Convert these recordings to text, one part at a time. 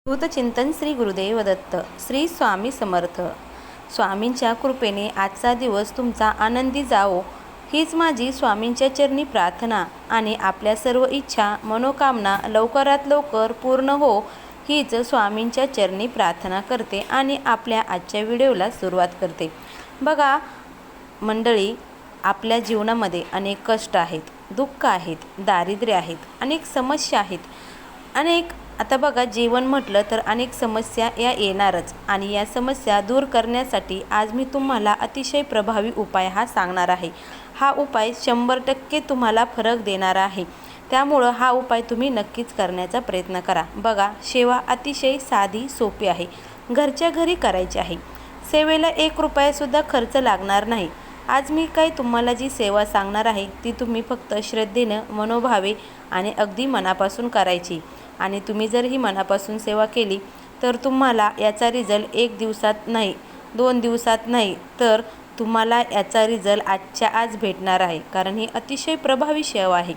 चिंतन श्री गुरुदेव दत्त. श्री स्वामी समर्थ. स्वामींच्या कृपेने आजचा दिवस तुमचा आनंदी जावो हीच माझी स्वामींच्या चरणी प्रार्थना आणि आपल्या सर्व इच्छा मनोकामना लवकरात लवकर पूर्ण हो हीच स्वामींच्या चरणी प्रार्थना करते आणि आपल्या आजच्या व्हिडिओला सुरुवात करते. बघा मंडळी, आपल्या जीवनामध्ये अनेक कष्ट आहेत, दुःख आहेत, दारिद्र्य आहेत, अनेक समस्या आहेत. आता बघा, जीवन म्हटलं तर अनेक समस्या या येणारच आणि या समस्या दूर करण्यासाठी आज मी तुम्हाला अतिशय प्रभावी उपाय हा सांगणार आहे. हा उपाय 100% तुम्हाला फरक देणारा आहे. त्यामुळं हा उपाय तुम्ही नक्कीच करण्याचा प्रयत्न करा. बघा, सेवा अतिशय साधी सोपी आहे, घरच्या घरी करायची आहे. सेवेला 1 रुपयासुद्धा खर्च लागणार नाही. आज मी तुम्हाला जी सेवा सांगणार आहे ती तुम्ही फक्त श्रद्धेनं, मनोभावे आणि अगदी मनापासून करायची. आणि तुम्ही जर ही मनापासून सेवा केली तर तुम्हाला याचा रिझल्ट 1 दिवसात नाही, 2 दिवसात नाही, तर तुम्हाला याचा रिझल्ट आजच्या आज भेटणार आहे. कारण ही अतिशय प्रभावी सेवा आहे.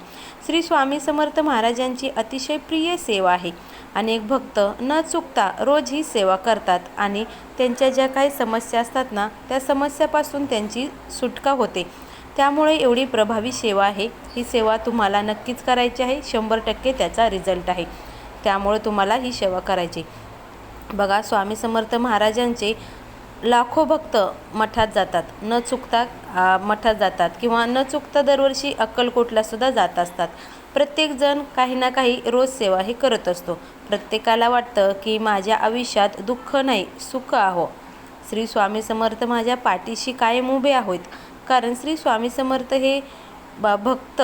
श्री स्वामी समर्थ महाराजांची अतिशय प्रिय सेवा आहे. अनेक भक्त न चुकता रोज ही सेवा करतात आणि त्यांच्या ज्या काही समस्या असतात ना, त्या समस्यापासून त्यांची सुटका होते. त्यामुळे एवढी प्रभावी सेवा आहे. ही सेवा तुम्हाला नक्कीच करायची आहे. 100% त्याचा रिझल्ट आहे. त्यामुळे तुम्हाला ही सेवा करायची. बघा, स्वामी समर्थ महाराजांचे लाखो भक्त मठात जातात, न चुकता मठात जातात किंवा न चुकता दरवर्षी अक्कलकोटला सुद्धा जात असतात. प्रत्येकजण काही ना काही रोज सेवा हे करत असतो. प्रत्येकाला वाटतं की माझ्या आयुष्यात दुःख नाही, सुख आहो. श्री स्वामी समर्थ माझ्या पाठीशी कायम उभे आहेत. कारण श्री स्वामी समर्थ हे भक्त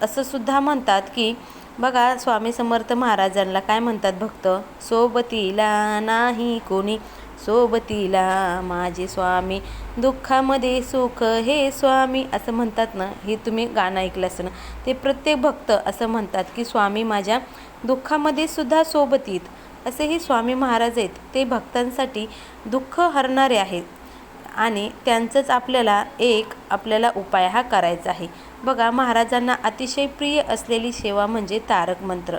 असं सुद्धा म्हणतात की बघा, स्वामी समर्थ महाराजांना काय म्हणतात भक्त? सोबतीला नाही कोणी, सोबतीला माझे स्वामी, दुःखामध्ये सुख हे स्वामी, असं म्हणतात ना. हे तुम्ही गाणं ऐकलं असं ना. ते प्रत्येक भक्त असं म्हणतात की स्वामी माझ्या दुःखामध्ये सुद्धा सोबतीत. असे हे स्वामी महाराज आहेत. ते भक्तांसाठी दुःख हरणारे आहेत आणि त्यांचंच आपल्याला उपाय हा करायचा आहे. बघा, महाराजांना अतिशय प्रिय असलेली सेवा म्हणजे तारक मंत्र.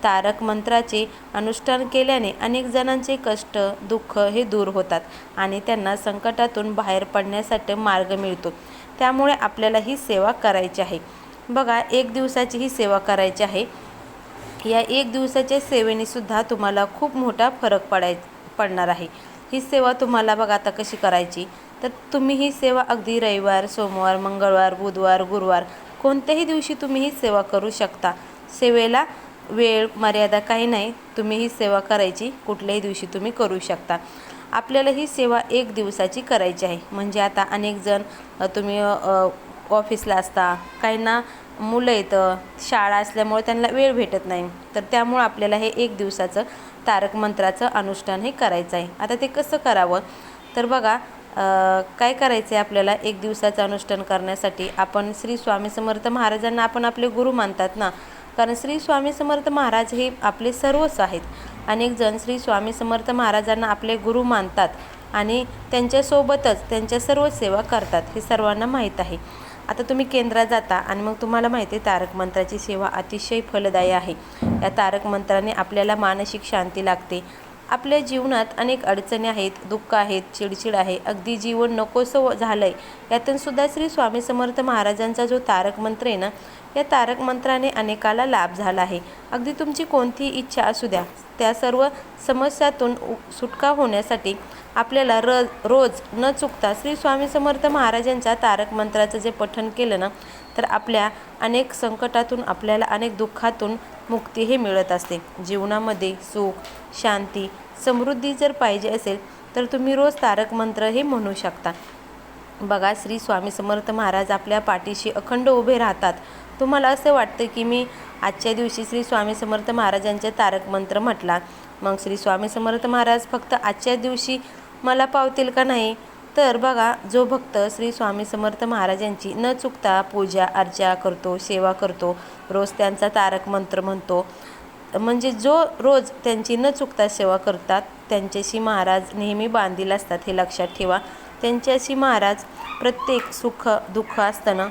तारक मंत्राचे अनुष्ठान केल्याने अनेक जणांचे कष्ट, दुःख हे दूर होतात आणि त्यांना संकटातून बाहेर पडण्यासाठी मार्ग मिळतो. त्यामुळे आपल्याला ही सेवा करायची आहे. बघा, 1 दिवसाची ही सेवा करायची आहे. या 1 दिवसाच्या सेवेने सुद्धा तुम्हाला खूप मोठा फरक पडणार आहे. ही सेवा तुम्हाला बघा आता कशी करायची, तर तुम्ही ही सेवा अगदी रविवार, सोमवार, मंगळवार, बुधवार, गुरुवार कोणत्याही दिवशी तुम्ही ही सेवा करू शकता. सेवेला वेळ मर्यादा काही नाही. तुम्ही ही सेवा करायची कुठल्याही दिवशी तुम्ही करू शकता. आपल्याला ही सेवा 1 दिवसाची करायची आहे. म्हणजे आता अनेक जण तुम्ही ऑफिसला असता, काहींना मुलं येतं, शाळा असल्यामुळे त्यांना वेळ भेटत नाही. तर त्यामुळं आपल्याला हे 1 दिवसाचं तारक मंत्राचं अनुष्ठान हे करायचं आहे. आता ते कसं करावं, तर बघा, काय करायचं आहे आपल्याला 1 दिवसाचं अनुष्ठान करण्यासाठी. आपण श्री स्वामी समर्थ महाराजांना आपण आपले गुरु मानतात ना. कारण श्री स्वामी समर्थ महाराज हे आपले सर्वच आहेत. अनेक जण श्री स्वामी समर्थ महाराजांना आपले गुरु मानतात आणि त्यांच्यासोबतच त्यांच्या सर्व सेवा करतात. हे सर्वांना माहीत आहे. आता तुम्ही केंद्रात जाता आणि मग तुम्हाला माहिती आहे तारक मंत्राची सेवा अतिशय फलदायी आहे. या तारक मंत्राने आपल्याला मानसिक शांती लागते. आपल्या जीवनात अनेक अडचणी आहेत, दुःख आहेत, चिडचिड आहे, अगदी जीवन नकोसं झालं आहे. यातून सुद्धा श्री स्वामी समर्थ महाराजांचा जो तारक मंत्र आहे ना, या तारक मंत्राने अनेकाला लाभ झाला आहे. अगदी तुमची कोणतीही इच्छा असू द्या, त्या सर्व समस्यातून सुटका होण्यासाठी आपल्याला रोज न चुकता श्री स्वामी समर्थ महाराजांच्या तारक मंत्राचं जे पठण केलं ना, तर आपल्या अनेक संकटातून, आपल्याला अनेक दुःखातून मुक्ती हे मिळत असते. जीवनामध्ये सुख, शांती, समृद्धी जर पाहिजे असेल तर तुम्ही रोज तारक मंत्र हे म्हणू शकता. बघा, श्री स्वामी समर्थ महाराज आपल्या पाठीशी अखंड उभे राहतात. तुम्हाला असं वाटतं की मी आजच्या दिवशी श्री स्वामी समर्थ महाराजांचे तारक मंत्र म्हटला, मग श्री स्वामी समर्थ महाराज फक्त आजच्या दिवशी मला पावतील का नाही? तर बघा, जो भक्त श्री स्वामी समर्थ महाराजांची न चुकता पूजा अर्चा करतो, सेवा करतो, रोज त्यांचा तारक मंत्र म्हणतो, म्हणजे जो रोज त्यांची न चुकता सेवा करतात, त्यांच्याशी महाराज नेहमी बांधील असतात. हे लक्षात ठेवा. त्यांच्याशी महाराज प्रत्येक सुख दुःख असताना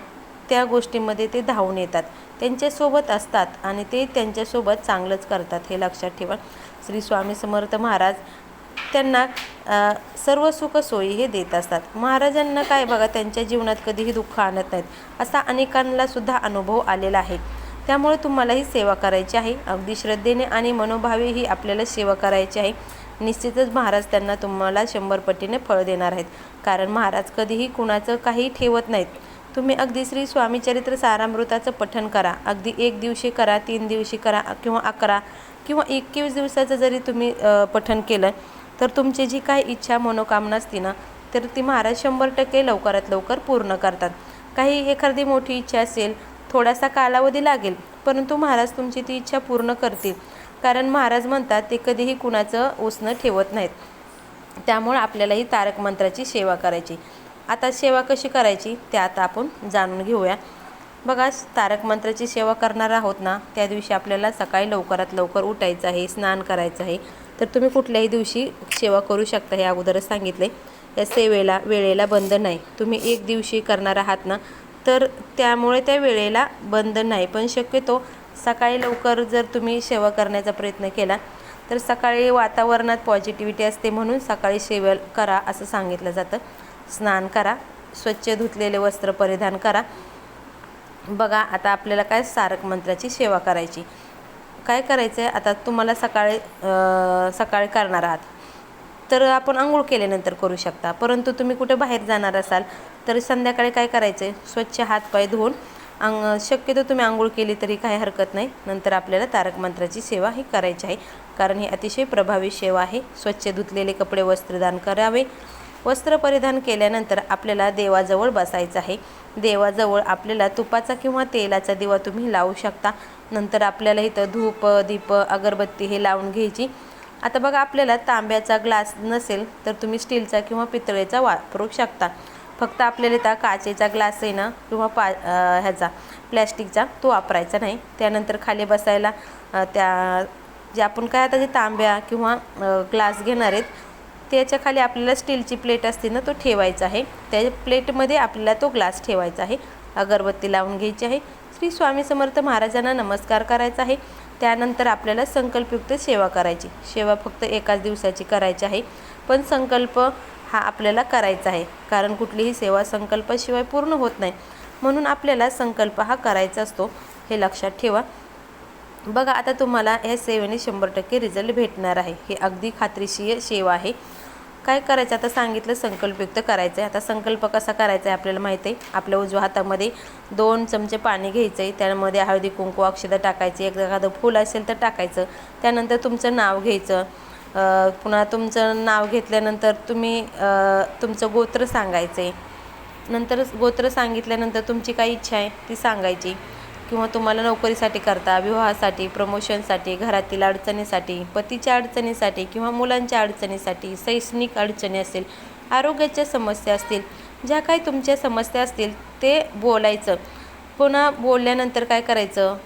त्या गोष्टीमध्ये ते धावून येतात. त्यांच्यासोबत असतात आणि ते त्यांच्यासोबत चांगलंच करतात, हे लक्षात ठेवा. श्री स्वामी समर्थ महाराज त्यांना सर्व सुखसोयी हे देत असतात. महाराजांना काय बघा, त्यांच्या जीवनात कधीही दुःख आणत नाहीत, असा अनेकांना सुद्धा अनुभव आलेला आहे. त्यामुळे तुम्हाला ही सेवा करायची आहे. अगदी श्रद्धेने आणि मनोभावे ही आपल्याला सेवा करायची आहे. निश्चितच महाराज त्यांना तुम्हाला 100 पटीने फळ देणार आहेत, कारण महाराज कधीही कुणाचं काही ठेवत नाहीत. तुम्ही अगदी श्री स्वामी चरित्र सारामृताचं पठण करा. अगदी 1 दिवशी करा, 3 दिवशी करा किंवा 11 किंवा 21 दिवसाचं जरी तुम्ही पठण केलं तर तुमची जी काही इच्छा मनोकामना असते ना, तर ती महाराज 100% लवकरात लवकर पूर्ण करतात. काही एखादी मोठी इच्छा असेल, थोडासा कालावधी लागेल, परंतु महाराज तुमची ती इच्छा पूर्ण करतील, कारण महाराज म्हणतात ते कधीही कुणाचं उसणं ठेवत नाहीत. त्यामुळे आपल्यालाही तारक मंत्राची सेवा करायची. आता सेवा कशी करायची ते आता आपण जाणून घेऊया. बघा, तारक मंत्राची सेवा करणार आहोत ना, त्या दिवशी आपल्याला सकाळी लवकरात लवकर उठायचं आहे, स्नान करायचं आहे. तर तुम्ही कुठल्याही दिवशी सेवा करू शकता, हे अगोदरच सांगितले. या सेवेला वेळेला बंधन नाही. तुम्ही 1 दिवशी करणार आहात ना, तर त्यामुळे त्या वेळेला बंधन नाही. पण शक्यतो सकाळी लवकर जर तुम्ही सेवा करण्याचा प्रयत्न केला तर सकाळी वातावरणात पॉझिटिव्हिटी असते, म्हणून सकाळी सेवा करा असं सांगितलं जातं. स्नान करा, स्वच्छ धुतलेले वस्त्र परिधान करा. बघा, आता आपल्याला काय तारक मंत्राची सेवा करायची. काय करायचं आहे, आता तुम्हाला सकाळी करणार आहात तर आपण आंघोळ केल्यानंतर करू शकता. परंतु तुम्ही कुठे बाहेर जाणार असाल तर संध्याकाळी काय करायचं आहे, स्वच्छ हातपाय धुवून शक्यतो तुम्ही आंघोळ केली तरी काही हरकत नाही. नंतर आपल्याला तारक मंत्राची सेवा ही करायची आहे, कारण ही अतिशय प्रभावी सेवा आहे. स्वच्छ धुतलेले कपडे वस्त्रदान करावे. वस्त्र परिधान केल्यानंतर आपल्याला देवाजवळ बसायचं आहे. देवाजवळ आपल्याला तुपाचा किंवा तेलाचा दिवा तुम्ही लावू शकता. नंतर आपल्याला इथं धूप, दीप, अगरबत्ती हे लावून घ्यायची. आता बघा, आपल्याला तांब्याचा ग्लास नसेल तर तुम्ही स्टीलचा किंवा पितळेचा वापरू शकता. फक्त आपल्याला इथं काचेचा ग्लास आहे ना, किंवा ह्याचा प्लॅस्टिकचा, तो वापरायचा नाही. त्यानंतर खाली बसायला जे आपण काय आता जे तांब्या किंवा ग्लास घेणार आहेत त्याच्या खाली आपल्याला स्टीलची प्लेट असते ना, तो ठेवायचा आहे. त्या प्लेटमध्ये आपल्याला तो ग्लास ठेवायचा आहे. अगरबत्ती लावून घ्यायची आहे. श्री स्वामी समर्थ महाराजांना नमस्कार करायचा आहे. त्यानंतर आपल्याला संकल्पयुक्त सेवा करायची. सेवा फक्त एकाच दिवसाची करायची आहे, पण संकल्प हा आपल्याला करायचा आहे, कारण कुठलीही सेवा संकल्पाशिवाय पूर्ण होत नाही. म्हणून आपल्याला संकल्प हा करायचा असतो, हे लक्षात ठेवा. बघा, आता तुम्हाला या सेवेने 100% रिझल्ट भेटणार आहे. हे अगदी खात्रीशीर सेवा आहे. काय करायचं, आता सांगितलं संकल्पयुक्त करायचं आहे. आता संकल्प कसा करायचा आहे आपल्याला माहिती आहे. आपल्या उजव्या हातामध्ये 2 चमचे पाणी घ्यायचं आहे. त्यामध्ये हळदी कुंकू अक्षता टाकायची. एखादं फूल असेल तर टाकायचं. त्यानंतर तुमचं नाव घ्यायचं. पुन्हा तुमचं नाव घेतल्यानंतर तुम्ही तुमचं गोत्र सांगायचं आहे. नंतर गोत्र सांगितल्यानंतर तुमची काय इच्छा आहे ती सांगायची, किंवा तुम्हाला नोकरीसाठी करता, विवाहासाठी, प्रमोशनसाठी, घरातील अडचणीसाठी, पतीच्या अडचणीसाठी किंवा मुलांच्या अडचणीसाठी, शैक्षणिक अडचणी असेल, आरोग्याच्या समस्या असतील, ज्या काही तुमच्या समस्या असतील ते बोलायचं. पुन्हा बोलल्यानंतर काय करायचं,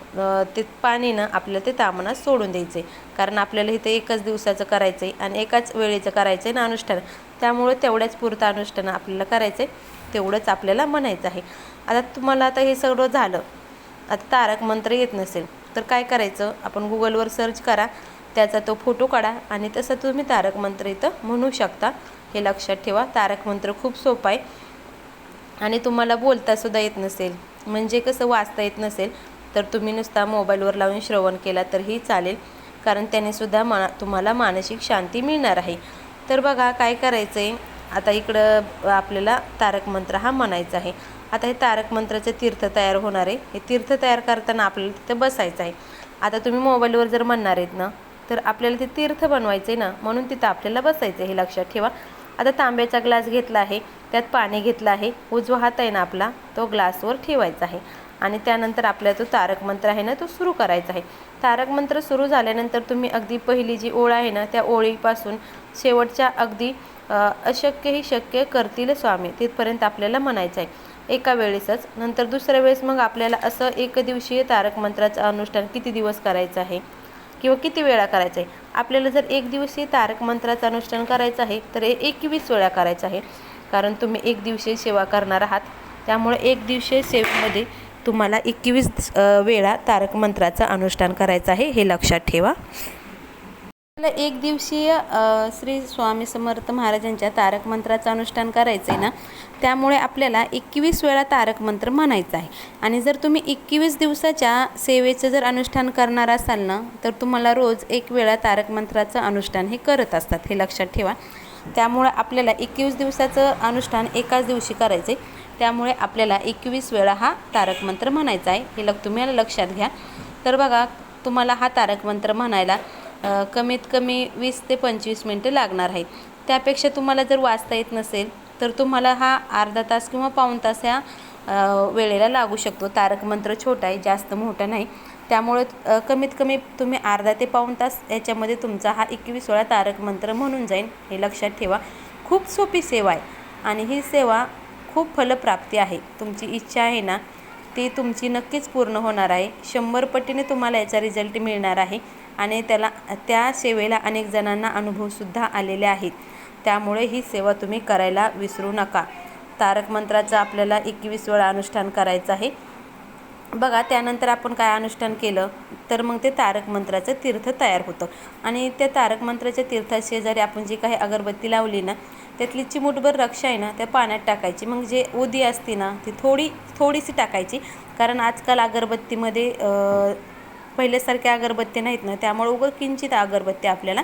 ते पाणी ना आपल्याला ते तामणात सोडून द्यायचं आहे, कारण आपल्याला इथे एकच दिवसाचं करायचं आहे आणि एकाच वेळेचं करायचं आहे ना अनुष्ठान. त्यामुळे तेवढ्याच पुरतं अनुष्ठान आपल्याला करायचं आहे, तेवढंच आपल्याला म्हणायचं आहे. आता तुम्हाला आता हे सगळं झालं. आता तारक मंत्र येत नसेल तर काय करायचं, आपण गुगलवर सर्च करा, त्याचा तो फोटो काढा आणि तसं तुम्ही तारक मंत्र इथं म्हणू शकता. हे लक्षात ठेवा. तारक मंत्र खूप सोपा आहे आणि तुम्हाला बोलतासुद्धा येत नसेल, म्हणजे कसं वाचता येत नसेल, तर तुम्ही नुसता मोबाईलवर लावून श्रवण केला तरीही चालेल, कारण त्यानेसुद्धा तुम्हाला मानसिक शांती मिळणार आहे. तर बघा काय करायचं आहे, आता इकडं आपल्याला तारक मंत्र हा म्हणायचा आहे. आता हे तारक मंत्राचं तीर्थ तयार होणार आहे. हे तीर्थ तयार करताना आपल्याला तिथं बसायचं आहे. आता तुम्ही मोबाईलवर जर म्हणणार आहेत ना, तर आपल्याला ते तीर्थ बनवायचं आहे ना, म्हणून तिथं आपल्याला बसायचं आहे, हे लक्षात ठेवा. आता तांब्याचा ग्लास घेतला आहे, त्यात पाणी घेतलं आहे. उजवा हात आहे ना आपला, तो ग्लासवर ठेवायचा आहे आणि त्यानंतर आपल्याला तो तारक मंत्र आहे ना, तो सुरू करायचा आहे. तारक मंत्र सुरू झाल्यानंतर तुम्ही अगदी पहिली जी ओळ आहे ना, त्या ओळीपासून शेवटच्या अगदी अशक्य ही शक्य करतील स्वामी तिथपर्यंत आपल्याला म्हणायचं आहे एका वेळेसच. नंतर दुसऱ्या वेळेस मग आपल्याला असं 1 दिवसीय तारक मंत्राचं अनुष्ठान किती दिवस करायचं आहे किंवा किती वेळा करायचं आहे. आपल्याला जर 1 दिवसीय तारक मंत्राचं अनुष्ठान करायचं आहे तर 21 वेळा करायचं आहे, कारण तुम्ही 1 दिवसीय सेवा करणार आहात. त्यामुळे 1 दिवसीय सेवेमध्ये तुम्हाला 21 वेळा तारक मंत्राचं अनुष्ठान करायचं आहे, हे लक्षात ठेवा. एक दिवसीय श्री स्वामी समर्थ महाराजांच्या तारक मंत्राचं अनुष्ठान करायचं आहे ना, त्यामुळे आपल्याला 21 वेळा तारक मंत्र म्हणायचा आहे. आणि जर तुम्ही 21 दिवसाच्या सेवेचं जर अनुष्ठान करणार असाल ना, तर तुम्हाला रोज 1 वेळा तारक मंत्राचं अनुष्ठान हे करत असतात, हे लक्षात ठेवा. त्यामुळे आपल्याला 21 दिवसाचं अनुष्ठान एकाच दिवशी करायचं आहे. त्यामुळे आपल्याला 21 वेळा हा तारक मंत्र म्हणायचा आहे, हे तुम्ही लक्षात घ्या. तर बघा, तुम्हाला हा तारक मंत्र म्हणायला कमीत कमी 20 ते 25 मिनटं लागणार आहेत. त्यापेक्षा तुम्हाला जर वाचता येत नसेल तर तुम्हाला हा अर्धा तास किंवा पाऊण तास ह्या वेळेला लागू शकतो. तारक मंत्र छोटा आहे, जास्त मोठा नाही. त्यामुळे कमीत कमी तुम्ही अर्धा ते पाऊण तास याच्यामध्ये तुमचा हा 21 वेळा तारक मंत्र म्हणून जाईल, हे लक्षात ठेवा. खूप सोपी सेवा आहे आणि ही सेवा खूप फलप्राप्ती आहे. तुमची इच्छा आहे ना, ती तुमची नक्कीच पूर्ण होणार आहे. 100 पटीने तुम्हाला याचा रिझल्ट मिळणार आहे आणि त्या सेवेला अनेक जणांना अनुभवसुद्धा आलेले आहेत. त्यामुळे ही सेवा तुम्ही करायला विसरू नका. तारक मंत्राचं आपल्याला 21 वेळा अनुष्ठान करायचं आहे. बघा, त्यानंतर आपण काय अनुष्ठान केलं तर मग ते तारक मंत्राचं तीर्थ तयार होतं आणि त्या तारक मंत्राच्या तीर्थाशेजारी आपण जी काही अगरबत्ती लावली ना, त्यातली चिमूटभर रक्षा आहे ना, त्या पाण्यात टाकायची. मग जे उदी असते ना, ती थोडीशी टाकायची. कारण आजकाल अगरबत्तीमध्ये पहिल्यासारख्या अगरबत्ती नाहीत ना, त्यामुळे उगाच किंचित अगरबत्ती आपल्याला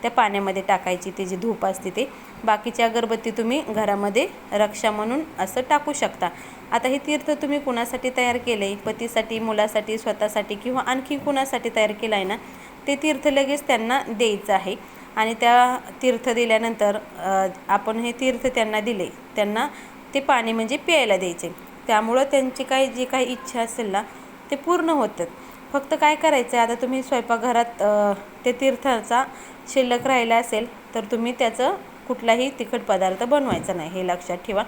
त्या पाण्यामध्ये टाकायची. ती जी धूप असते ते, बाकीची अगरबत्ती तुम्ही घरामध्ये रक्षा म्हणून असं टाकू शकता. आता हे तीर्थ तुम्ही कुणासाठी तयार केलं आहे, पतीसाठी, मुलासाठी, स्वतःसाठी किंवा आणखी कुणासाठी तयार केलं आहे ना, ते तीर्थ लगेच त्यांना द्यायचं आहे. आणि त्या तीर्थ दिल्यानंतर आपण हे तीर्थ त्यांना दिले, त्यांना ते पाणी म्हणजे प्यायला द्यायचे. त्यामुळं त्यांची जी काही इच्छा असेल ना, ते पूर्ण होतात. फक्त काय करायचं आहे, आता तुम्ही स्वयंपाकघरात ते तीर्थाचा शिल्लक राहिला असेल तर तुम्ही त्याचं कुठलाही तिखट पदार्थ बनवायचा नाही, हे लक्षात ठेवा.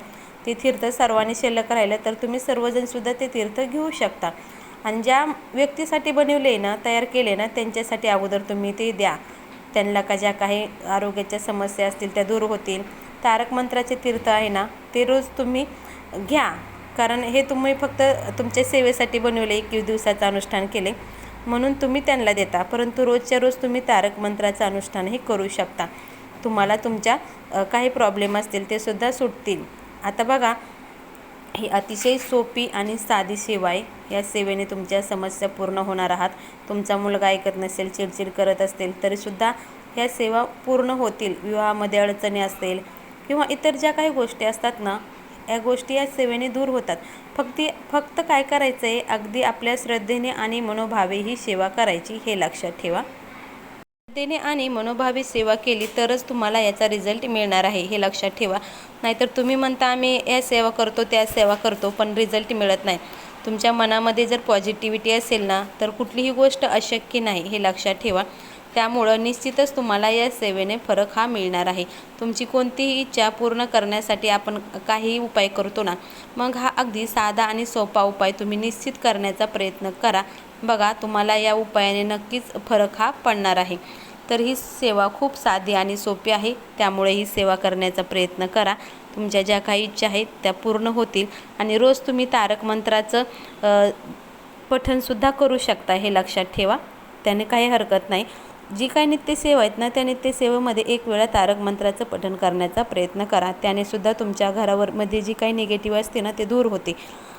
ते तीर्थ सर्वांनी शिल्लक राहिलं तर तुम्ही सर्वजणसुद्धा ते तीर्थ घेऊ शकता. आणि ज्या व्यक्तीसाठी बनवले ना, तयार केले ना, त्यांच्यासाठी अगोदर तुम्ही ते द्या. त्यांना ज्या काही आरोग्याच्या समस्या असतील त्या दूर होतील. तारक मंत्राचे तीर्थ आहे ना, ते रोज तुम्ही घ्या. कारण हे तुम्ही फक्त तुमच्या सेवेसाठी बनवले, 21 दिवसाचं अनुष्ठान केले म्हणून तुम्ही त्यांना देता. परंतु रोजच्या रोज तुम्ही तारक मंत्राचं अनुष्ठानही करू शकता. तुम्हाला तुमच्या काही प्रॉब्लेम असतील ते सुद्धा सुटतील. आता बघा, ही अतिशय सोपी आणि साधी सेवा आहे. या सेवेने तुमच्या समस्या पूर्ण होणार आहात. तुमचा मुलगा ऐकत नसेल, चिडचिड करत असतील तरीसुद्धा ह्या सेवा पूर्ण होतील. विवाहामध्ये अडचणी असतील किंवा इतर ज्या काही गोष्टी असतात ना, या गोष्टी या सेवेने दूर होतात. फक्त काय करायचं आहे, अगदी आपल्या श्रद्धेने आणि मनोभावे ही सेवा करायची, हे लक्षात ठेवा. श्रद्धेने आणि मनोभावे सेवा केली तरच तुम्हाला याचा रिझल्ट मिळणार आहे, हे लक्षात ठेवा. नाहीतर तुम्ही म्हणता आम्ही या सेवा करतो, त्या सेवा करतो, पण रिझल्ट मिळत नाही. तुमच्या मनामध्ये जर पॉझिटिव्हिटी असेल ना, तर कुठलीही गोष्ट अशक्य नाही, हे लक्षात ठेवा. त्यामुळं निश्चितच तुम्हाला या सेवेने फरक हा मिळणार आहे. तुमची कोणतीही इच्छा पूर्ण करण्यासाठी आपण काही उपाय करतो ना, मग हा अगदी साधा आणि सोपा उपाय तुम्ही निश्चित करण्याचा प्रयत्न करा. बघा, तुम्हाला या उपायाने नक्कीच फरक हा पडणार आहे. तर ही सेवा खूप साधी आणि सोपी आहे. त्यामुळे ही सेवा करण्याचा प्रयत्न करा. तुमच्या ज्या काही इच्छा आहेत त्या पूर्ण होतील. आणि रोज तुम्ही तारक मंत्राचं पठणसुद्धा करू शकता, हे लक्षात ठेवा. त्याने काही हरकत नाही. जी काही नित्यसेवा आहेत ना, त्या नित्यसेवेमध्ये 1 वेळा तारक मंत्राचं पठण करण्याचा प्रयत्न करा. त्याने सुद्धा तुमच्या घरामध्ये जी काही निगेटिव्ह असते ना, ते दूर होते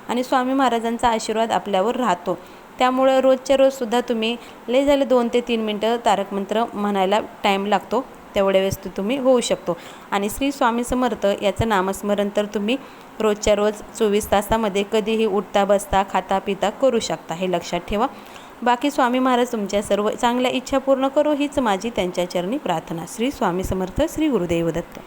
आणि स्वामी महाराजांचा आशीर्वाद आपल्यावर राहतो. त्यामुळं रोजच्या रोजसुद्धा तुम्ही लय झाले 2 ते 3 मिनटं तारक मंत्र म्हणायला टाईम लागतो, तेवढ्या वेळेस तुम्ही होऊ शकतो. आणि श्री स्वामी समर्थ याचं नामस्मरण तर तुम्ही रोजच्या रोज 24 तासामध्ये कधीही उठता, बसता, खाता, पिता करू शकता, हे लक्षात ठेवा. बाकी स्वामी महाराज तुमच्या सर्व चांगल्या इच्छा पूर्ण करो, हीच माझी त्यांच्या चरणी प्रार्थना. श्री स्वामी समर्थ. श्री गुरुदेव दत्त.